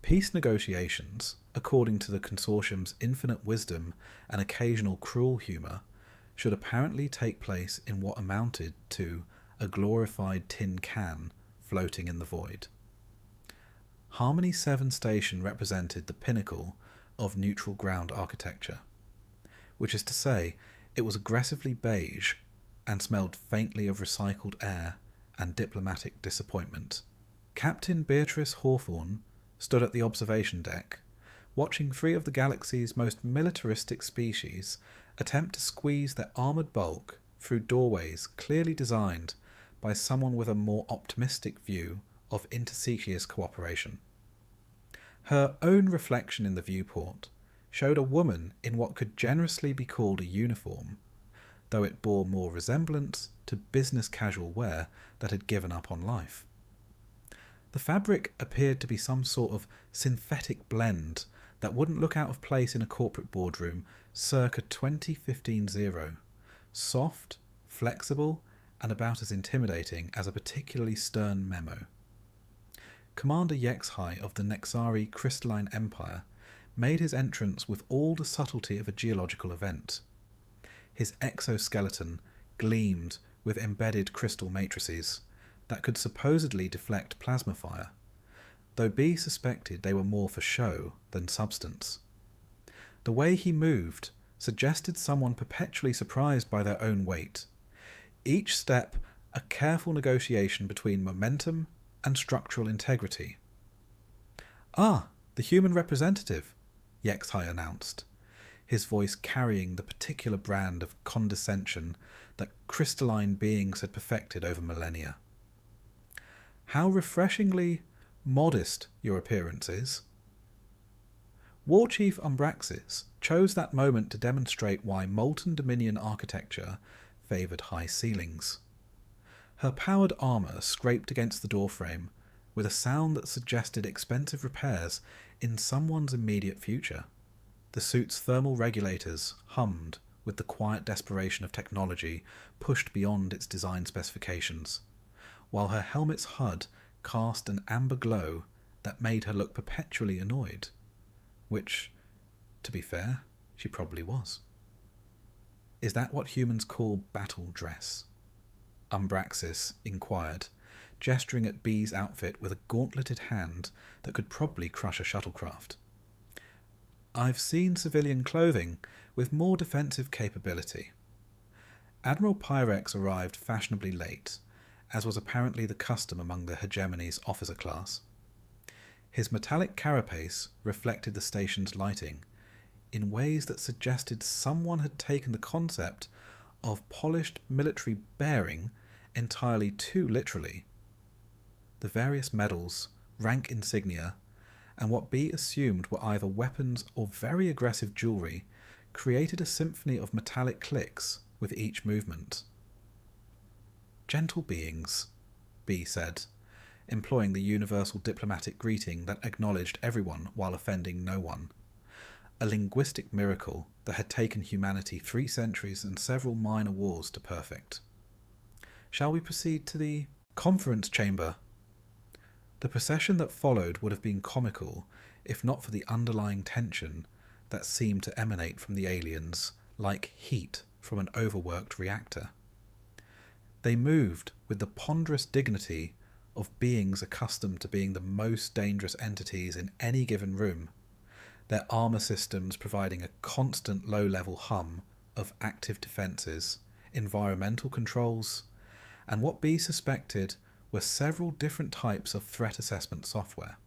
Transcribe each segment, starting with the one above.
Peace negotiations, according to the consortium's infinite wisdom and occasional cruel humour, should apparently take place in what amounted to a glorified tin can floating in the void. Harmony 7 Station represented the pinnacle of neutral ground architecture, which is to say, it was aggressively beige and smelled faintly of recycled air and diplomatic disappointment. Captain Beatrice Hawthorne stood at the observation deck, watching 3 of the galaxy's most militaristic species attempt to squeeze their armoured bulk through doorways clearly designed by someone with a more optimistic view of interspecies cooperation. Her own reflection in the viewport showed a woman in what could generously be called a uniform, though it bore more resemblance to business casual wear that had given up on life. The fabric appeared to be some sort of synthetic blend that wouldn't look out of place in a corporate boardroom circa 2015-0. Soft, flexible, and about as intimidating as a particularly stern memo. Commander Yexhai of the Nexari Crystalline Empire made his entrance with all the subtlety of a geological event. His exoskeleton gleamed with embedded crystal matrices that could supposedly deflect plasma fire, though B suspected they were more for show than substance. The way he moved suggested someone perpetually surprised by their own weight, each step a careful negotiation between momentum and structural integrity. "Ah, the human representative," Yexhai announced, his voice carrying the particular brand of condescension that crystalline beings had perfected over millennia. "How refreshingly modest your appearance is." War Chief Umbraxis chose that moment to demonstrate why Molten Dominion architecture favoured high ceilings. Her powered armour scraped against the doorframe with a sound that suggested expensive repairs in someone's immediate future. The suit's thermal regulators hummed with the quiet desperation of technology pushed beyond its design specifications, while her helmet's HUD cast an amber glow that made her look perpetually annoyed, which, to be fair, she probably was. "Is that what humans call battle dress?" Umbraxis inquired, gesturing at B's outfit with a gauntleted hand that could probably crush a shuttlecraft. "I've seen civilian clothing with more defensive capability." Admiral Pyrex arrived fashionably late, as was apparently the custom among the hegemony's officer class. His metallic carapace reflected the station's lighting in ways that suggested someone had taken the concept of polished military bearing entirely too literally. The various medals, rank insignia, and what B assumed were either weapons or very aggressive jewellery created a symphony of metallic clicks with each movement. "Gentle beings," B said, employing the universal diplomatic greeting that acknowledged everyone while offending no one. A linguistic miracle that had taken humanity 3 centuries and several minor wars to perfect. "Shall we proceed to the conference chamber?" The procession that followed would have been comical if not for the underlying tension that seemed to emanate from the aliens like heat from an overworked reactor. They moved with the ponderous dignity of beings accustomed to being the most dangerous entities in any given room, their armour systems providing a constant low-level hum of active defences, environmental controls, and what B suspected were several different types of threat assessment software.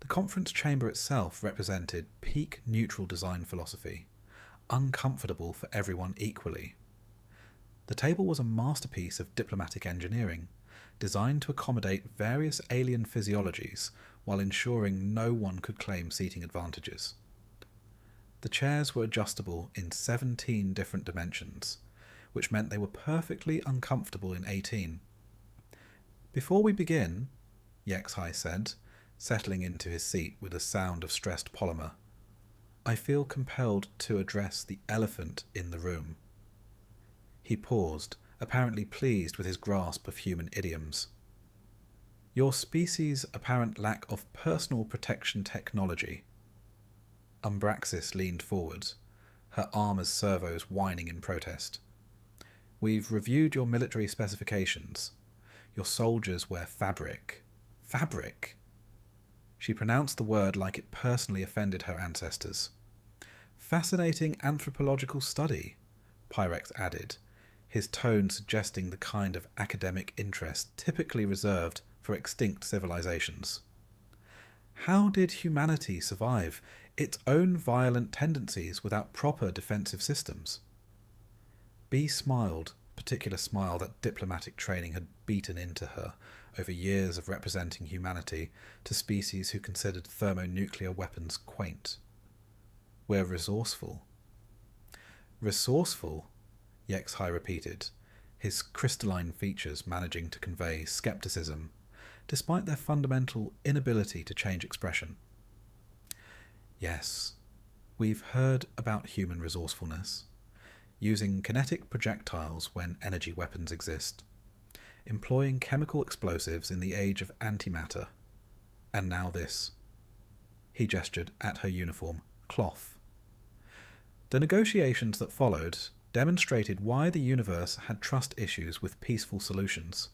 The conference chamber itself represented peak neutral design philosophy, uncomfortable for everyone equally. The table was a masterpiece of diplomatic engineering, designed to accommodate various alien physiologies while ensuring no one could claim seating advantages. The chairs were adjustable in 17 different dimensions, which meant they were perfectly uncomfortable in 18. "Before we begin," Yexhai said, settling into his seat with a sound of stressed polymer, "I feel compelled to address the elephant in the room." He paused, apparently pleased with his grasp of human idioms. Your species' apparent lack of personal protection technology. Umbraxis leaned forward, her arm as servos whining in protest. We've reviewed your military specifications. Your soldiers wear fabric. Fabric? She pronounced the word like it personally offended her ancestors. Fascinating anthropological study, Pyrex added, his tone suggesting the kind of academic interest typically reserved for extinct civilizations. How did humanity survive its own violent tendencies without proper defensive systems? Bee smiled, a particular smile that diplomatic training had beaten into her over years of representing humanity to species who considered thermonuclear weapons quaint. We're resourceful. Resourceful? Yexhai repeated, his crystalline features managing to convey skepticism, despite their fundamental inability to change expression. Yes, we've heard about human resourcefulness, using kinetic projectiles when energy weapons exist, employing chemical explosives in the age of antimatter, and now this. He gestured at her uniform, cloth. The negotiations that followed demonstrated why the universe had trust issues with peaceful solutions.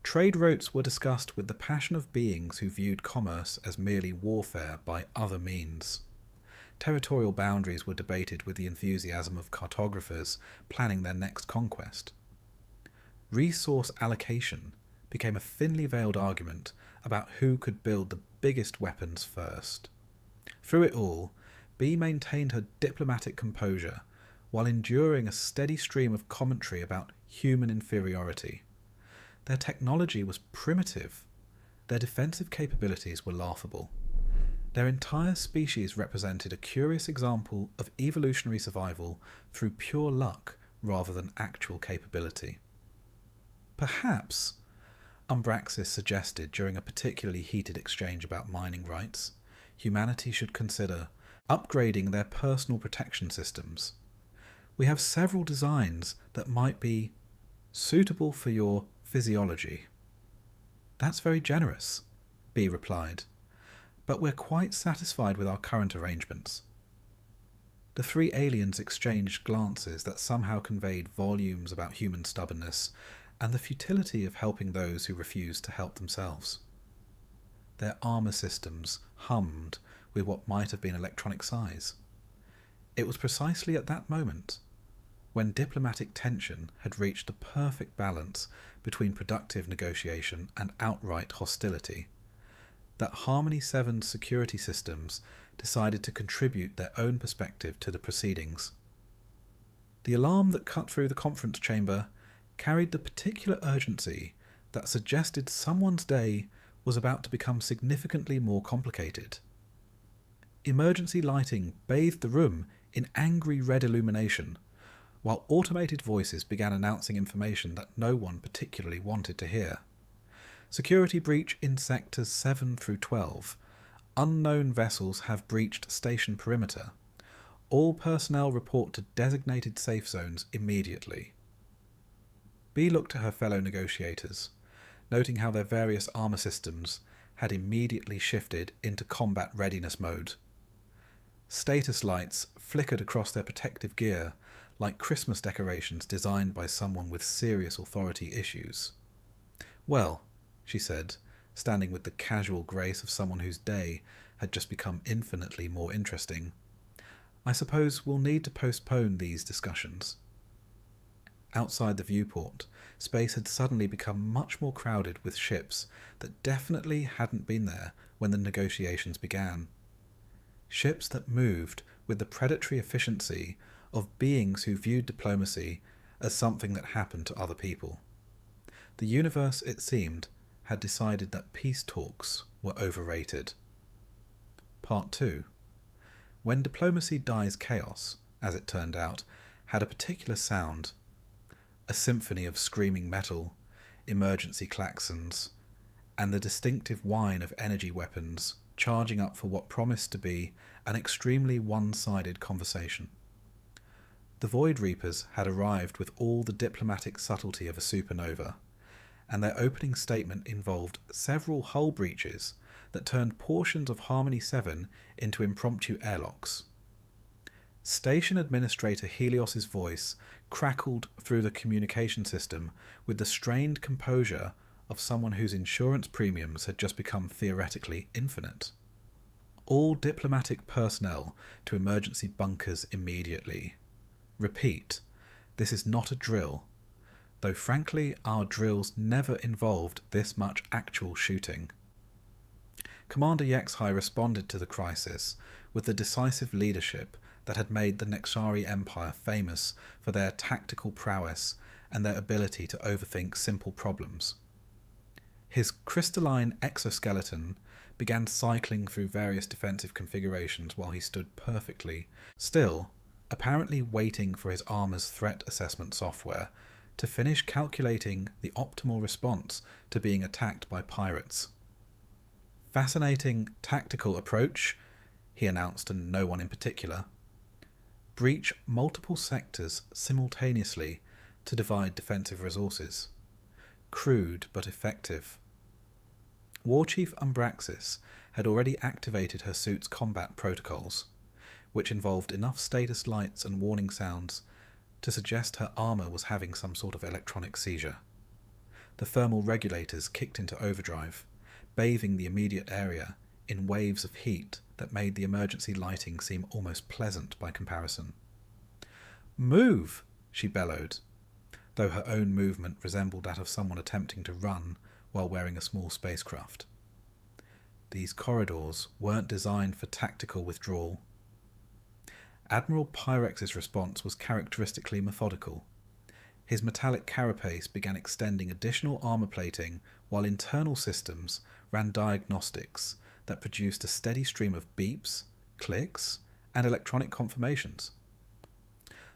Trade routes were discussed with the passion of beings who viewed commerce as merely warfare by other means. Territorial boundaries were debated with the enthusiasm of cartographers planning their next conquest. Resource allocation became a thinly veiled argument about who could build the biggest weapons first. Through it all, Bee maintained her diplomatic composure while enduring a steady stream of commentary about human inferiority. Their technology was primitive. Their defensive capabilities were laughable. Their entire species represented a curious example of evolutionary survival through pure luck rather than actual capability. Perhaps, Umbraxis suggested during a particularly heated exchange about mining rights, humanity should consider upgrading their personal protection systems. We have several designs that might be suitable for your physiology. That's very generous, Bee replied, but we're quite satisfied with our current arrangements. The three aliens exchanged glances that somehow conveyed volumes about human stubbornness and the futility of helping those who refused to help themselves. Their armour systems hummed with what might have been electronic sighs. It was precisely at that moment, when diplomatic tension had reached the perfect balance between productive negotiation and outright hostility, that Harmony 7's security systems decided to contribute their own perspective to the proceedings. The alarm that cut through the conference chamber carried the particular urgency that suggested someone's day was about to become significantly more complicated. Emergency lighting bathed the room in angry red illumination, while automated voices began announcing information that no one particularly wanted to hear. Security breach in sectors 7 through 12. Unknown vessels have breached station perimeter. All personnel report to designated safe zones immediately. Bee looked at her fellow negotiators, noting how their various armour systems had immediately shifted into combat readiness mode. Status lights flickered across their protective gear like Christmas decorations designed by someone with serious authority issues. Well, she said, standing with the casual grace of someone whose day had just become infinitely more interesting, I suppose we'll need to postpone these discussions. Outside the viewport, space had suddenly become much more crowded with ships that definitely hadn't been there when the negotiations began. Ships that moved with the predatory efficiency of beings who viewed diplomacy as something that happened to other people. The universe, it seemed, had decided that peace talks were overrated. Part 2. When diplomacy dies, chaos, as it turned out, had a particular sound. A symphony of screaming metal, emergency klaxons, and the distinctive whine of energy weapons charging up for what promised to be an extremely one-sided conversation. The Void Reapers had arrived with all the diplomatic subtlety of a supernova, and their opening statement involved several hull breaches that turned portions of Harmony 7 into impromptu airlocks. Station Administrator Helios's voice crackled through the communication system with the strained composure of someone whose insurance premiums had just become theoretically infinite. All diplomatic personnel to emergency bunkers immediately. Repeat, this is not a drill, though frankly our drills never involved this much actual shooting. Commander Yexhai responded to the crisis with the decisive leadership that had made the Nexari Empire famous for their tactical prowess and their ability to overthink simple problems. His crystalline exoskeleton began cycling through various defensive configurations while he stood perfectly still, apparently waiting for his armor's threat assessment software to finish calculating the optimal response to being attacked by pirates. Fascinating tactical approach, he announced to no one in particular. Breach multiple sectors simultaneously to divide defensive resources. Crude but effective. War Chief Umbraxis had already activated her suit's combat protocols, which involved enough status lights and warning sounds to suggest her armour was having some sort of electronic seizure. The thermal regulators kicked into overdrive, bathing the immediate area in waves of heat that made the emergency lighting seem almost pleasant by comparison. "Move!" she bellowed, though her own movement resembled that of someone attempting to run while wearing a small spacecraft. These corridors weren't designed for tactical withdrawal. Admiral Pyrex's response was characteristically methodical. His metallic carapace began extending additional armor plating while internal systems ran diagnostics that produced a steady stream of beeps, clicks, and electronic confirmations.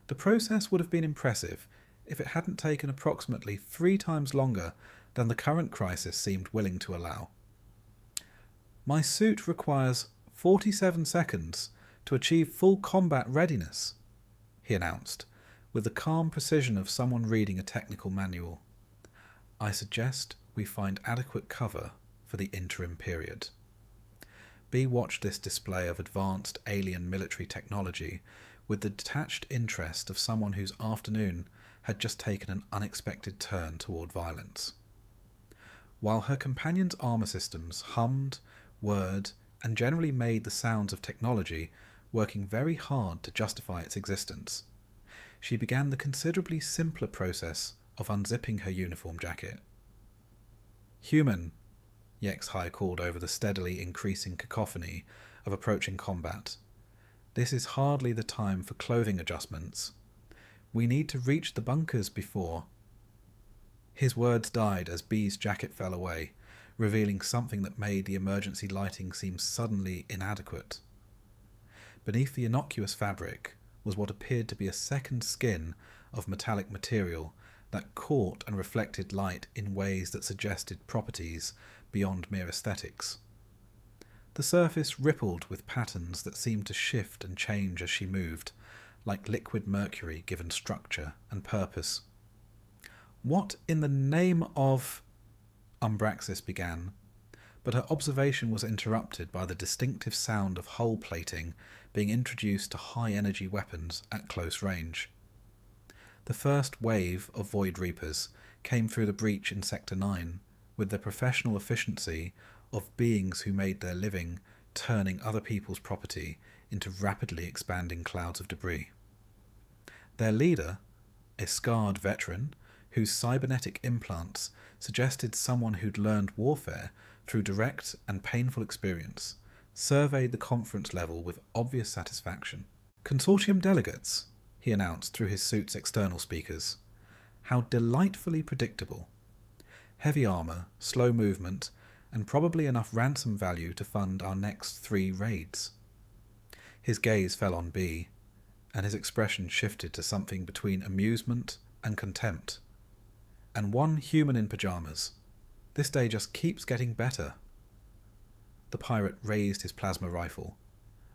The process would have been impressive if it hadn't taken approximately 3 times longer than the current crisis seemed willing to allow. "My suit requires 47 seconds to achieve full combat readiness," he announced, with the calm precision of someone reading a technical manual. "I suggest we find adequate cover for the interim period." B watched this display of advanced alien military technology with the detached interest of someone whose afternoon had just taken an unexpected turn toward violence. While her companion's armor systems hummed, whirred, and generally made the sounds of technology working very hard to justify its existence, she began the considerably simpler process of unzipping her uniform jacket. "Human," Yexhai called over the steadily increasing cacophony of approaching combat. "This is hardly the time for clothing adjustments. We need to reach the bunkers before—" His words died as B's jacket fell away, revealing something that made the emergency lighting seem suddenly inadequate. Beneath the innocuous fabric was what appeared to be a second skin of metallic material that caught and reflected light in ways that suggested properties beyond mere aesthetics. The surface rippled with patterns that seemed to shift and change as she moved, like liquid mercury given structure and purpose. "What in the name of—" Umbraxis began, but her observation was interrupted by the distinctive sound of hull plating being introduced to high-energy weapons at close range. The first wave of Void Reapers came through the breach in Sector 9 with the professional efficiency of beings who made their living turning other people's property into rapidly expanding clouds of debris. Their leader, a scarred veteran whose cybernetic implants suggested someone who'd learned warfare through direct and painful experience, surveyed the conference level with obvious satisfaction. "Consortium delegates," he announced through his suit's external speakers. "How delightfully predictable. Heavy armour, slow movement, and probably enough ransom value to fund our next 3 raids." His gaze fell on B, and his expression shifted to something between amusement and contempt. "And 1 human in pyjamas. This day just keeps getting better." The pirate raised his plasma rifle,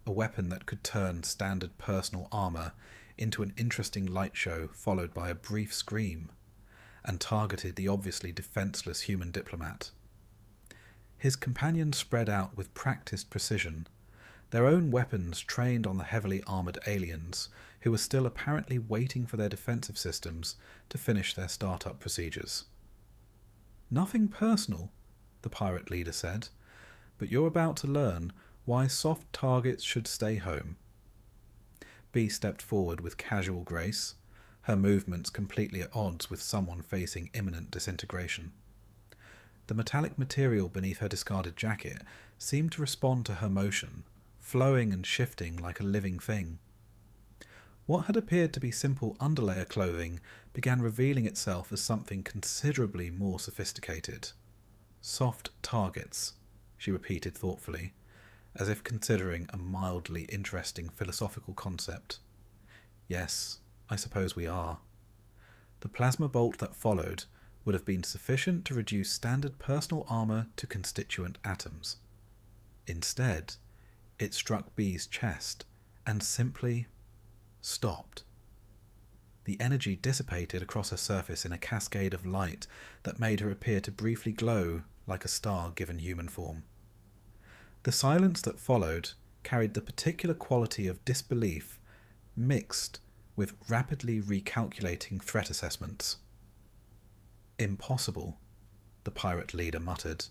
a weapon that could turn standard personal armour into an interesting light show followed by a brief scream, and targeted the obviously defenceless human diplomat. His companions spread out with practiced precision, their own weapons trained on the heavily armoured aliens, who were still apparently waiting for their defensive systems to finish their startup procedures. "Nothing personal," the pirate leader said, "but you're about to learn why soft targets should stay home." B stepped forward with casual grace, her movements completely at odds with someone facing imminent disintegration. The metallic material beneath her discarded jacket seemed to respond to her motion, flowing and shifting like a living thing. What had appeared to be simple underlayer clothing began revealing itself as something considerably more sophisticated. "Soft targets," she repeated thoughtfully, as if considering a mildly interesting philosophical concept. "Yes, I suppose we are." The plasma bolt that followed would have been sufficient to reduce standard personal armour to constituent atoms. Instead, it struck B's chest and simply stopped. The energy dissipated across her surface in a cascade of light that made her appear to briefly glow like a star given human form. The silence that followed carried the particular quality of disbelief mixed with rapidly recalculating threat assessments. "Impossible," the pirate leader muttered,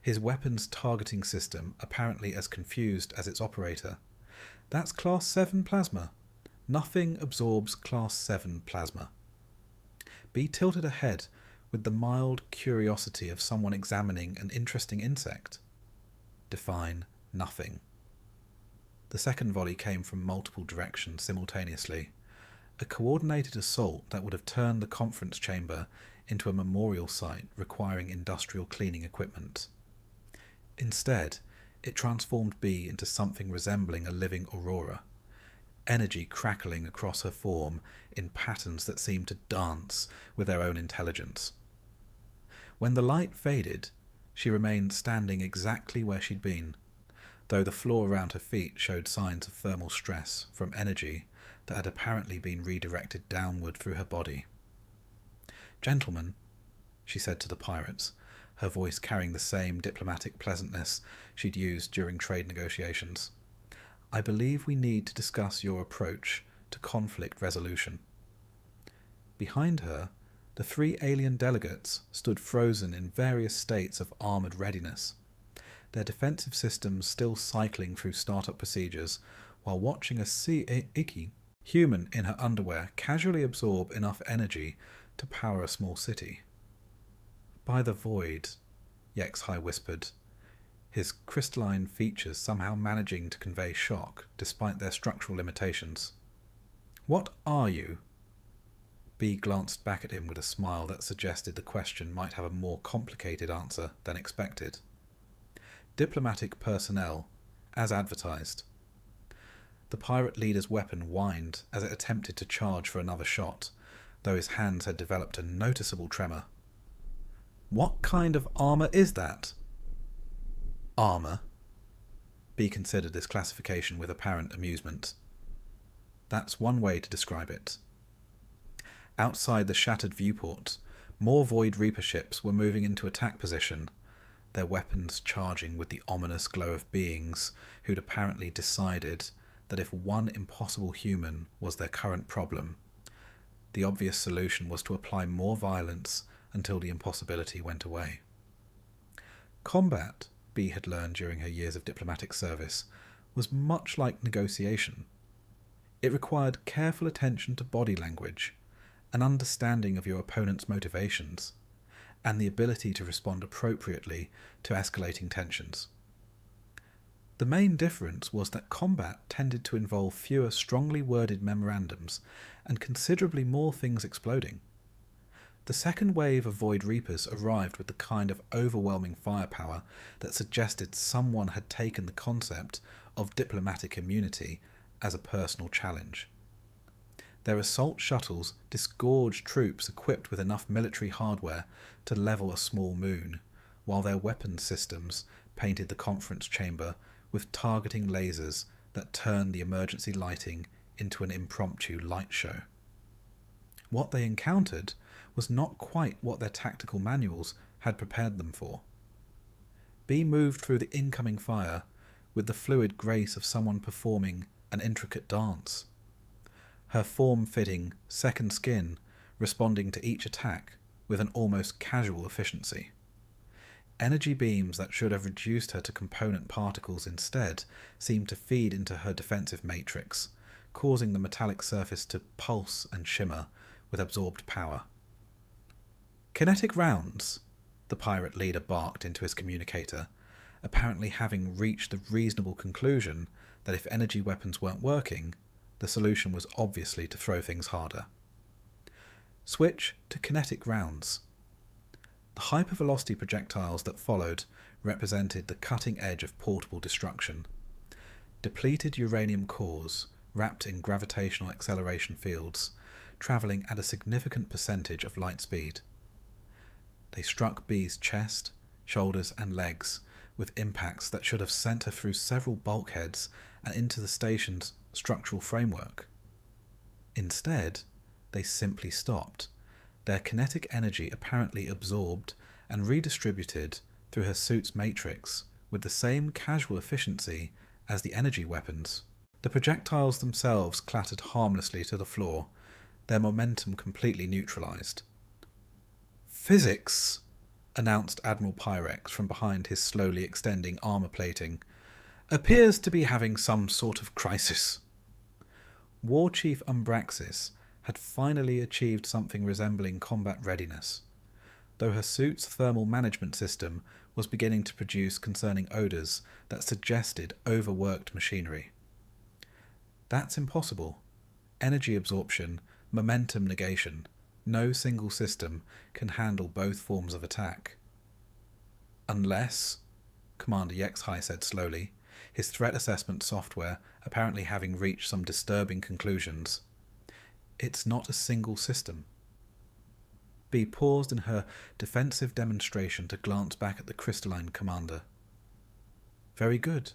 his weapons targeting system apparently as confused as its operator. "That's Class 7 plasma. Nothing absorbs Class 7 plasma." B tilted her head with the mild curiosity of someone examining an interesting insect. "Define nothing." The second volley came from multiple directions simultaneously, a coordinated assault that would have turned the conference chamber into a memorial site requiring industrial cleaning equipment. Instead, it transformed B into something resembling a living aurora, energy crackling across her form in patterns that seemed to dance with their own intelligence. When the light faded, she remained standing exactly where she'd been, though the floor around her feet showed signs of thermal stress from energy that had apparently been redirected downward through her body. "Gentlemen," she said to the pirates, her voice carrying the same diplomatic pleasantness she'd used during trade negotiations, "I believe we need to discuss your approach to conflict resolution." Behind her, the 3 alien delegates stood frozen in various states of armoured readiness, their defensive systems still cycling through startup procedures while watching a Iki, human in her underwear, casually absorb enough energy to power a small city. "By the void," Yexhai whispered, his crystalline features somehow managing to convey shock despite their structural limitations. "What are you?" B glanced back at him with a smile that suggested the question might have a more complicated answer than expected. "Diplomatic personnel, as advertised." The pirate leader's weapon whined as it attempted to charge for another shot, though his hands had developed a noticeable tremor. "What kind of armour is that?" "Armour?" B considered this classification with apparent amusement. "That's one way to describe it." Outside the shattered viewport, more Void Reaper ships were moving into attack position, their weapons charging with the ominous glow of beings who'd apparently decided that if one impossible human was their current problem, the obvious solution was to apply more violence until the impossibility went away. Combat, B had learned during her years of diplomatic service, was much like negotiation. It required careful attention to body language, an understanding of your opponent's motivations, and the ability to respond appropriately to escalating tensions. The main difference was that combat tended to involve fewer strongly worded memorandums and considerably more things exploding. The second wave of Void Reapers arrived with the kind of overwhelming firepower that suggested someone had taken the concept of diplomatic immunity as a personal challenge. Their assault shuttles disgorged troops equipped with enough military hardware to level a small moon, while their weapons systems painted the conference chamber with targeting lasers that turned the emergency lighting into an impromptu light show. What they encountered was not quite what their tactical manuals had prepared them for. B moved through the incoming fire with the fluid grace of someone performing an intricate dance. Her form-fitting second skin responding to each attack with an almost casual efficiency. Energy beams that should have reduced her to component particles instead seemed to feed into her defensive matrix, causing the metallic surface to pulse and shimmer with absorbed power. "Kinetic rounds," the pirate leader barked into his communicator, apparently having reached the reasonable conclusion that if energy weapons weren't working, the solution was obviously to throw things harder. "Switch to kinetic rounds." The hypervelocity projectiles that followed represented the cutting edge of portable destruction. Depleted uranium cores, wrapped in gravitational acceleration fields, travelling at a significant percentage of light speed. They struck B's chest, shoulders and legs with impacts that should have sent her through several bulkheads and into the station's structural framework. Instead, they simply stopped, their kinetic energy apparently absorbed and redistributed through her suit's matrix with the same casual efficiency as the energy weapons. The projectiles themselves clattered harmlessly to the floor, their momentum completely neutralized. "Physics," announced Admiral Pyrex from behind his slowly extending armor plating, "appears to be having some sort of crisis." War Chief Umbraxis had finally achieved something resembling combat readiness, though her suit's thermal management system was beginning to produce concerning odours that suggested overworked machinery. That's impossible. Energy absorption, momentum negation. No single system can handle both forms of attack. "Unless," Commander Yexhai said slowly, his threat assessment software apparently having reached some disturbing conclusions, "it's not a single system." B paused in her defensive demonstration to glance back at the crystalline commander. "Very good.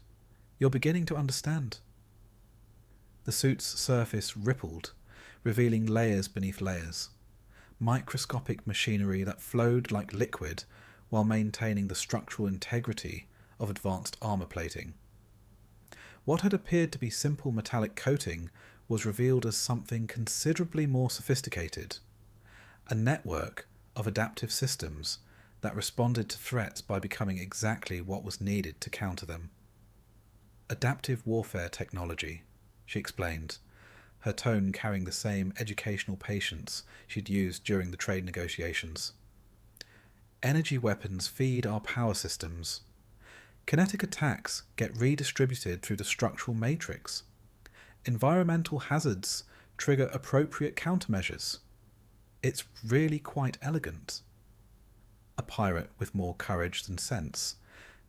You're beginning to understand." The suit's surface rippled, revealing layers beneath layers. Microscopic machinery that flowed like liquid while maintaining the structural integrity of advanced armor plating. What had appeared to be simple metallic coating was revealed as something considerably more sophisticated. A network of adaptive systems that responded to threats by becoming exactly what was needed to counter them. "Adaptive warfare technology," she explained, her tone carrying the same educational patience she'd used during the trade negotiations. "Energy weapons feed our power systems. Kinetic attacks get redistributed through the structural matrix. Environmental hazards trigger appropriate countermeasures. It's really quite elegant." A pirate with more courage than sense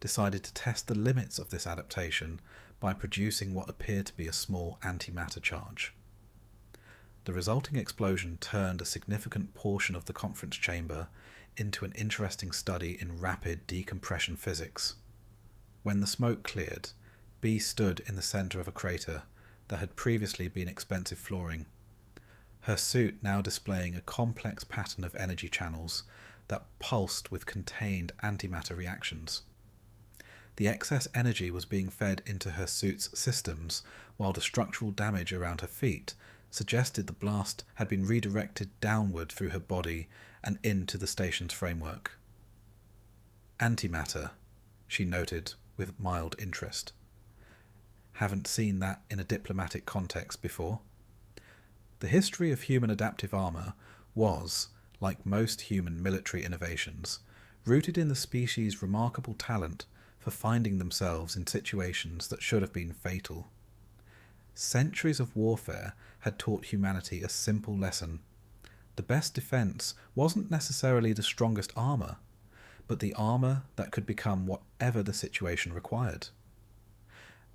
decided to test the limits of this adaptation by producing what appeared to be a small antimatter charge. The resulting explosion turned a significant portion of the conference chamber into an interesting study in rapid decompression physics. When the smoke cleared, B stood in the centre of a crater that had previously been expensive flooring, her suit now displaying a complex pattern of energy channels that pulsed with contained antimatter reactions. The excess energy was being fed into her suit's systems, while the structural damage around her feet suggested the blast had been redirected downward through her body and into the station's framework. "Antimatter," she noted with mild interest. "Haven't seen that in a diplomatic context before." The history of human adaptive armour was, like most human military innovations, rooted in the species' remarkable talent for finding themselves in situations that should have been fatal. Centuries of warfare had taught humanity a simple lesson. The best defence wasn't necessarily the strongest armour, but the armour that could become whatever the situation required.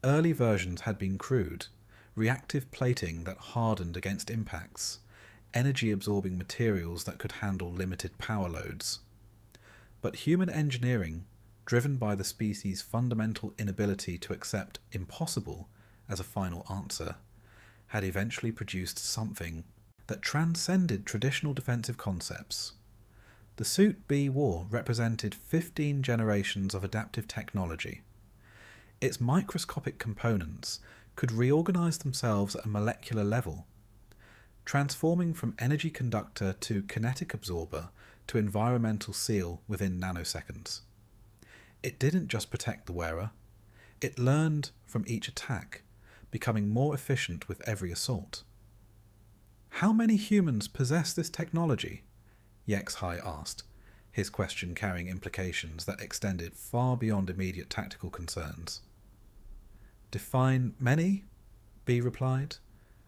Early versions had been crude, reactive plating that hardened against impacts, energy-absorbing materials that could handle limited power loads. But human engineering, driven by the species' fundamental inability to accept impossible as a final answer, had eventually produced something that transcended traditional defensive concepts. The suit B wore represented 15 generations of adaptive technology. Its microscopic components could reorganize themselves at a molecular level, transforming from energy conductor to kinetic absorber to environmental seal within nanoseconds. It didn't just protect the wearer, it learned from each attack, becoming more efficient with every assault. How many humans possess this technology? Yexhai asked, his question carrying implications that extended far beyond immediate tactical concerns. Define many? B replied,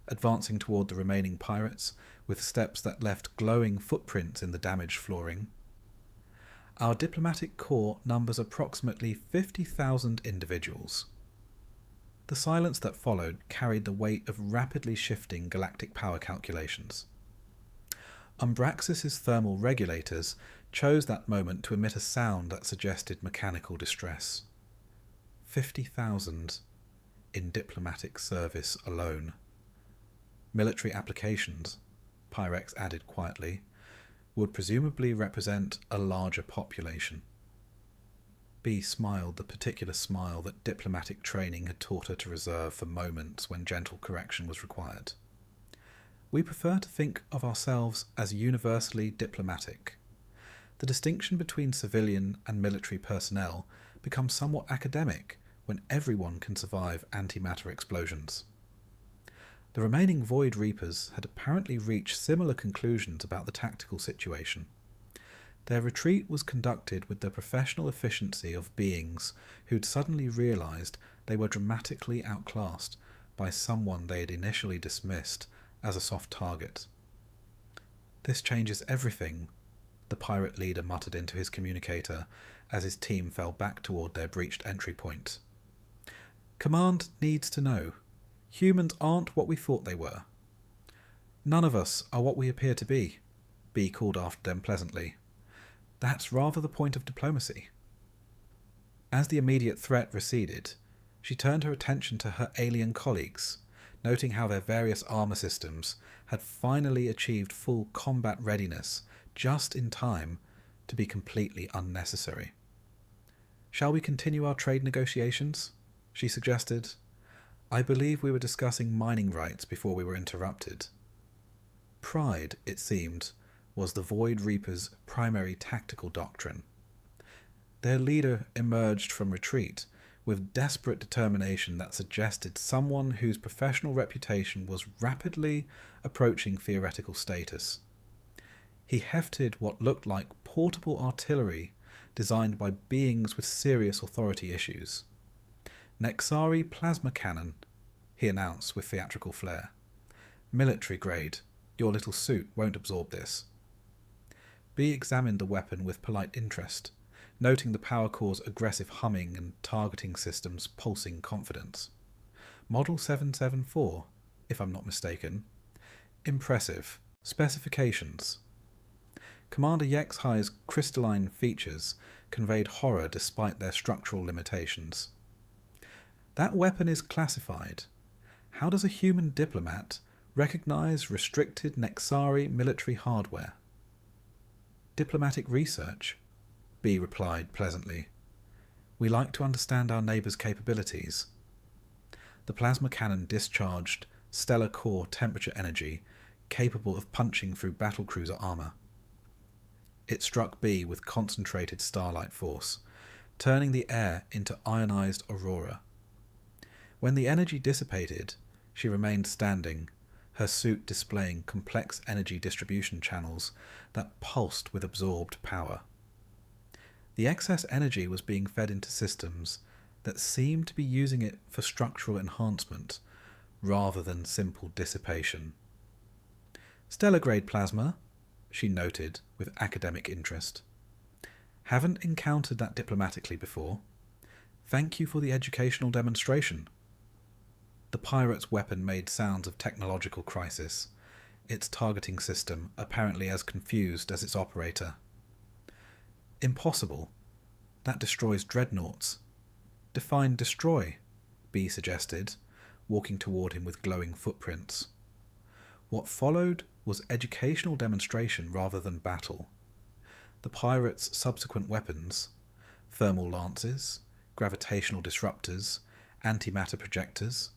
advancing toward the remaining pirates with steps that left glowing footprints in the damaged flooring. Our diplomatic corps numbers approximately 50,000 individuals. The silence that followed carried the weight of rapidly shifting galactic power calculations. Umbraxis's thermal regulators chose that moment to emit a sound that suggested mechanical distress. 50,000 in diplomatic service alone. Military applications, Pyrex added quietly, would presumably represent a larger population. B smiled the particular smile that diplomatic training had taught her to reserve for moments when gentle correction was required. We prefer to think of ourselves as universally diplomatic. The distinction between civilian and military personnel becomes somewhat academic when everyone can survive antimatter explosions. The remaining Void Reapers had apparently reached similar conclusions about the tactical situation. Their retreat was conducted with the professional efficiency of beings who'd suddenly realized they were dramatically outclassed by someone they had initially dismissed as a soft target. "This changes everything," the pirate leader muttered into his communicator as his team fell back toward their breached entry point. "Command needs to know. Humans aren't what we thought they were. None of us are what we appear to be," B called after them pleasantly. "That's rather the point of diplomacy." As the immediate threat receded, she turned her attention to her alien colleagues, noting how their various armor systems had finally achieved full combat readiness just in time to be completely unnecessary. "Shall we continue our trade negotiations?" she suggested. "I believe we were discussing mining rights before we were interrupted." Pride, it seemed, was the Void Reapers' primary tactical doctrine. Their leader emerged from retreat with desperate determination that suggested someone whose professional reputation was rapidly approaching theoretical status. He hefted what looked like portable artillery designed by beings with serious authority issues. "Nexari plasma cannon," he announced with theatrical flair. "Military grade. Your little suit won't absorb this." B examined the weapon with polite interest, noting the power core's aggressive humming and targeting system's pulsing confidence. "Model 774, if I'm not mistaken. Impressive. Specifications." Commander Yexhai's crystalline features conveyed horror despite their structural limitations. "That weapon is classified. How does a human diplomat recognize restricted Nexari military hardware?" "Diplomatic research," B replied pleasantly. "We like to understand our neighbours' capabilities." The plasma cannon discharged stellar core temperature energy capable of punching through battlecruiser armour. It struck B with concentrated starlight force, turning the air into ionized aurora. When the energy dissipated, she remained standing, her suit displaying complex energy distribution channels that pulsed with absorbed power. The excess energy was being fed into systems that seemed to be using it for structural enhancement rather than simple dissipation. "Stellar-grade plasma," she noted with academic interest. "Haven't encountered that diplomatically before. Thank you for the educational demonstration." The pirate's weapon made sounds of technological crisis, its targeting system apparently as confused as its operator. "Impossible. That destroys dreadnoughts." "Define destroy," B suggested, walking toward him with glowing footprints. What followed was educational demonstration rather than battle. The pirates' subsequent weapons, thermal lances, gravitational disruptors, antimatter projectors,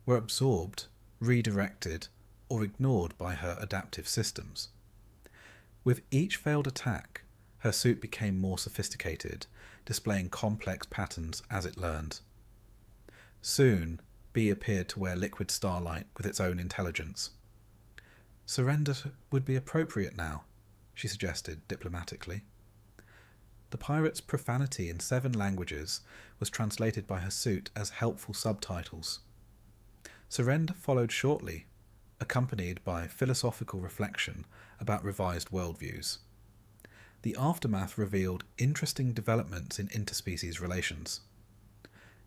were absorbed, redirected, or ignored by her adaptive systems. With each failed attack, her suit became more sophisticated, displaying complex patterns as it learned. Soon, B appeared to wear liquid starlight with its own intelligence. "Surrender would be appropriate now," she suggested diplomatically. The pirate's profanity in 7 languages was translated by her suit as helpful subtitles. Surrender followed shortly, accompanied by philosophical reflection about revised worldviews. The aftermath revealed interesting developments in interspecies relations.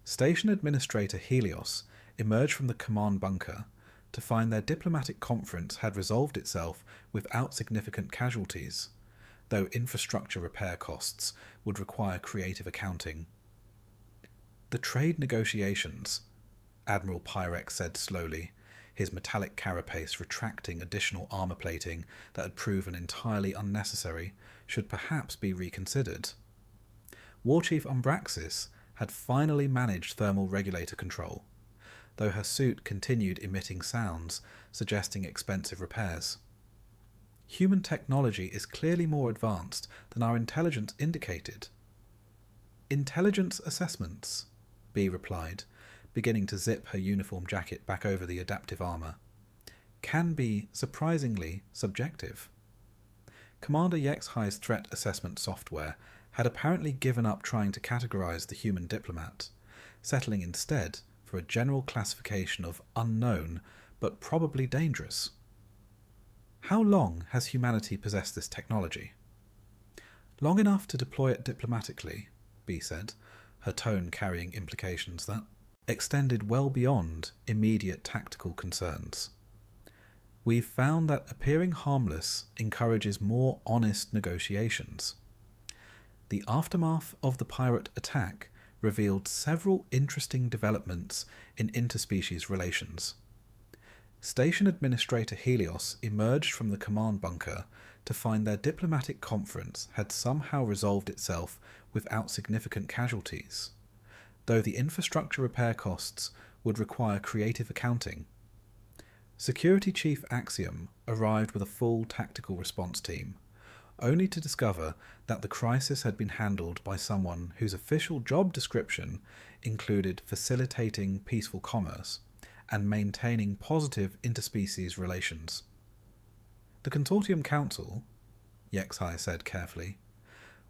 Station Administrator Helios emerged from the command bunker to find their diplomatic conference had resolved itself without significant casualties, though infrastructure repair costs would require creative accounting. "The trade negotiations," Admiral Pyrex said slowly, his metallic carapace retracting additional armour plating that had proven entirely unnecessary, "should perhaps be reconsidered." War Chief Umbraxis had finally managed thermal regulator control, though her suit continued emitting sounds, suggesting expensive repairs. "Human technology is clearly more advanced than our intelligence indicated." "Intelligence assessments," B replied, beginning to zip her uniform jacket back over the adaptive armour, "can be surprisingly subjective." Commander Yexhai's threat assessment software had apparently given up trying to categorize the human diplomat, settling instead for a general classification of unknown but probably dangerous. "How long has humanity possessed this technology?" "Long enough to deploy it diplomatically," B said, her tone carrying implications that extended well beyond immediate tactical concerns. "We've found that appearing harmless encourages more honest negotiations." The aftermath of the pirate attack revealed several interesting developments in interspecies relations. Station Administrator Helios emerged from the command bunker to find their diplomatic conference had somehow resolved itself without significant casualties, though the infrastructure repair costs would require creative accounting. Security Chief Axiom arrived with a full tactical response team, only to discover that the crisis had been handled by someone whose official job description included facilitating peaceful commerce and maintaining positive interspecies relations. "The Consortium Council," Yexhai said carefully,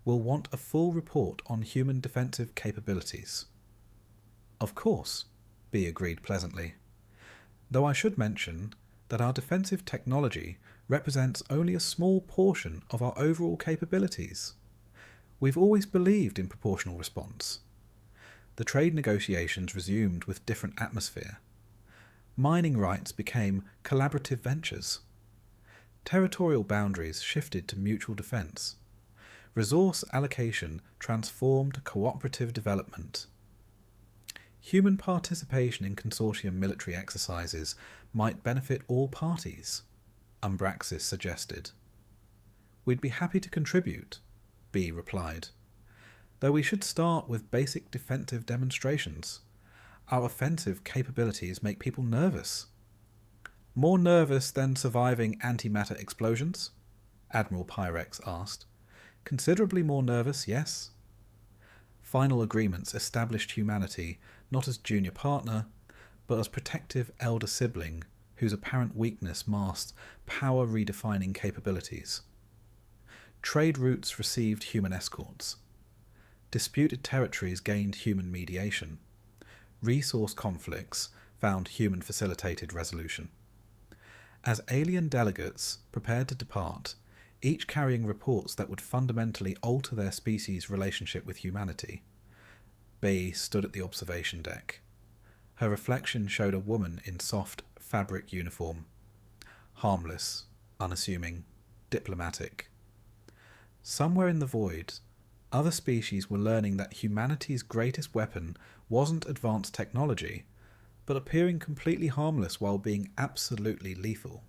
"will want a full report on human defensive capabilities." "Of course," B agreed pleasantly, "though I should mention that our defensive technology represents only a small portion of our overall capabilities. We've always believed in proportional response." The trade negotiations resumed with different atmosphere. Mining rights became collaborative ventures. Territorial boundaries shifted to mutual defence. Resource allocation transformed to cooperative development. Human participation in consortium military exercises might benefit all parties, Umbraxis suggested. "We'd be happy to contribute," B replied, "though we should start with basic defensive demonstrations. Our offensive capabilities make people nervous." "More nervous than surviving antimatter explosions?" Admiral Pyrex asked. "Considerably more nervous, yes." Final agreements established humanity not as junior partner, but as protective elder sibling whose apparent weakness masked power-redefining capabilities. Trade routes received human escorts. Disputed territories gained human mediation. Resource conflicts found human-facilitated resolution. As alien delegates prepared to depart, each carrying reports that would fundamentally alter their species' relationship with humanity, B stood at the observation deck. Her reflection showed a woman in soft fabric uniform. Harmless, unassuming, diplomatic. Somewhere in the void, other species were learning that humanity's greatest weapon wasn't advanced technology, but appearing completely harmless while being absolutely lethal.